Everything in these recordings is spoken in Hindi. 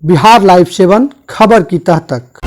बिहार लाइव 7 खबर की तह तक।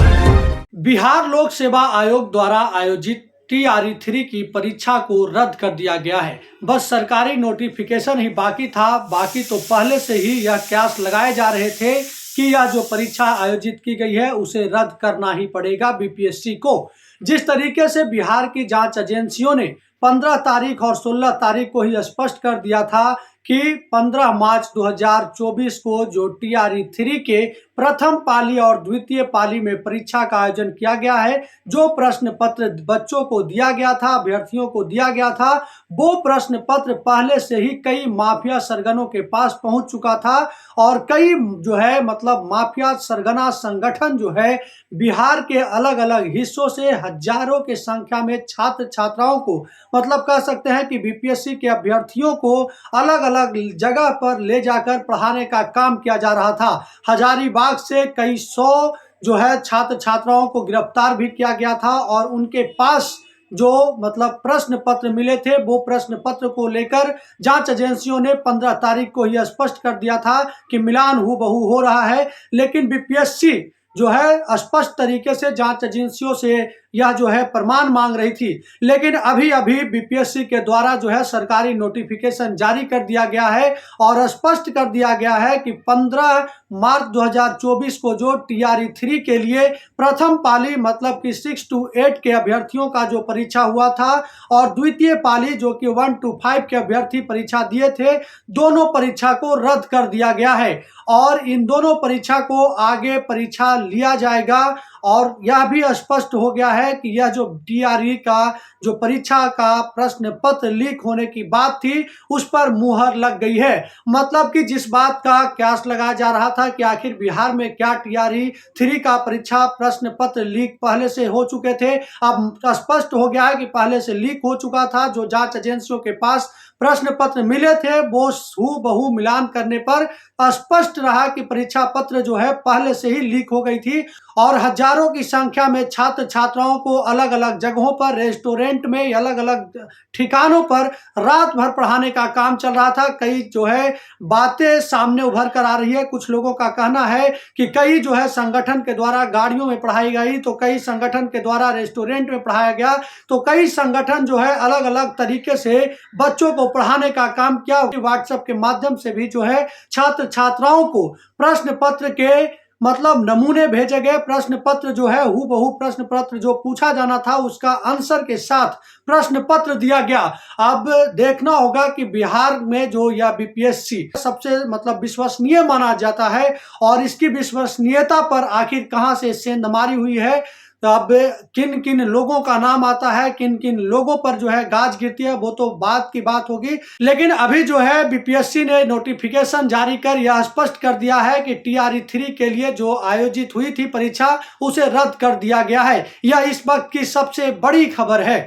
बिहार लोक सेवा आयोग द्वारा आयोजित TRE 3 की परीक्षा को रद्द कर दिया गया है। बस सरकारी नोटिफिकेशन ही बाकी था। बाकी तो पहले से ही यह कयास लगाए जा रहे थे कि यह जो परीक्षा आयोजित की गई है उसे रद्द करना ही पड़ेगा BPSC को। जिस तरीके से बिहार की जांच एजेंसियों ने 15 तारीख और 16 तारीख को ही स्पष्ट कर दिया था कि 15 मार्च 2024 को जो TRE 3 के प्रथम पाली और द्वितीय पाली में परीक्षा का आयोजन किया गया है, जो प्रश्न पत्र बच्चों को दिया गया था, अभ्यर्थियों को दिया गया था, वो प्रश्न पत्र पहले से ही कई माफिया सरगनों के पास पहुंच चुका था और कई जो है मतलब माफिया सरगना संगठन जो है बिहार के अलग अलग हिस्सों से हजारों की संख्या में छात्र छात्राओं को मतलब कह सकते हैं कि BPSC के अभ्यर्थियों को अलग अलग जगह पर ले जाकर पढ़ाने का काम किया जा रहा था। हजारीबाग से कई सौ जो है छात्र छात्राओं को गिरफ्तार भी किया गया था और उनके पास जो मतलब प्रश्न पत्र मिले थे वो प्रश्न पत्र को लेकर जांच एजेंसियों ने 15 तारीख को ही स्पष्ट कर दिया था कि मिलान हूबहू हो रहा है। लेकिन BPSC जो है स्पष्ट तरीके से जांच एजेंसियों से यह जो है प्रमाण मांग रही थी। लेकिन अभी BPSC के द्वारा जो है सरकारी नोटिफिकेशन जारी कर दिया गया है और स्पष्ट कर दिया गया है कि 15 मार्च 2024 को जो TRE 3 के लिए प्रथम पाली मतलब कि 6 to 8 के अभ्यर्थियों का जो परीक्षा हुआ था और द्वितीय पाली जो कि 1 to 5 के अभ्यर्थी परीक्षा दिए थे, दोनों परीक्षा को रद्द कर दिया गया है और इन दोनों परीक्षा को आगे परीक्षा लिया जाएगा। और यह भी स्पष्ट हो गया है कि यह जो TRE का जो परीक्षा का प्रश्न पत्र लीक होने की बात थी उस पर मुहर लग गई है। मतलब कि जिस बात का कयास लगाया जा रहा था कि आखिर बिहार में क्या TRE 3 का परीक्षा प्रश्न पत्र लीक पहले से हो चुके थे, अब स्पष्ट हो गया है कि पहले से लीक हो चुका था। जो जांच एजेंसियों के पास प्रश्न पत्र मिले थे वो हूबहू मिलान करने पर स्पष्ट रहा कि परीक्षा पत्र जो है पहले से ही लीक हो गई थी और हजारों की संख्या में छात्र छात्राओं को अलग अलग जगहों पर, रेस्टोरेंट में, अलग अलग ठिकानों पर रात भर पढ़ाने का काम चल रहा था। कई जो है बातें सामने उभर कर आ रही है। कुछ लोगों का कहना है कि कई जो है संगठन के द्वारा गाड़ियों में पढ़ाई गई, तो कई संगठन के द्वारा रेस्टोरेंट में पढ़ाया गया, तो कई संगठन जो है अलग अलग तरीके से बच्चों को पढ़ाने का काम किया। व्हाट्सएप के माध्यम से भी जो है छात्र छात्राओं को प्रश्न पत्र के मतलब नमूने भेजे गए। प्रश्न पत्र जो है हूबहू प्रश्न पत्र जो पूछा जाना था उसका आंसर के साथ प्रश्न पत्र दिया गया। अब देखना होगा कि बिहार में जो यह BPSC सबसे मतलब विश्वसनीय माना जाता है और इसकी विश्वसनीयता पर आखिर कहां से सेंधमारी हुई है, तो अब किन किन लोगों का नाम आता है, किन किन लोगों पर जो है गाज गिरती है, वो तो बात की बात होगी। लेकिन अभी जो है BPSC ने नोटिफिकेशन जारी कर यह स्पष्ट कर दिया है कि TRE 3 के लिए जो आयोजित हुई थी परीक्षा उसे रद्द कर दिया गया है। यह इस वक्त की सबसे बड़ी खबर है।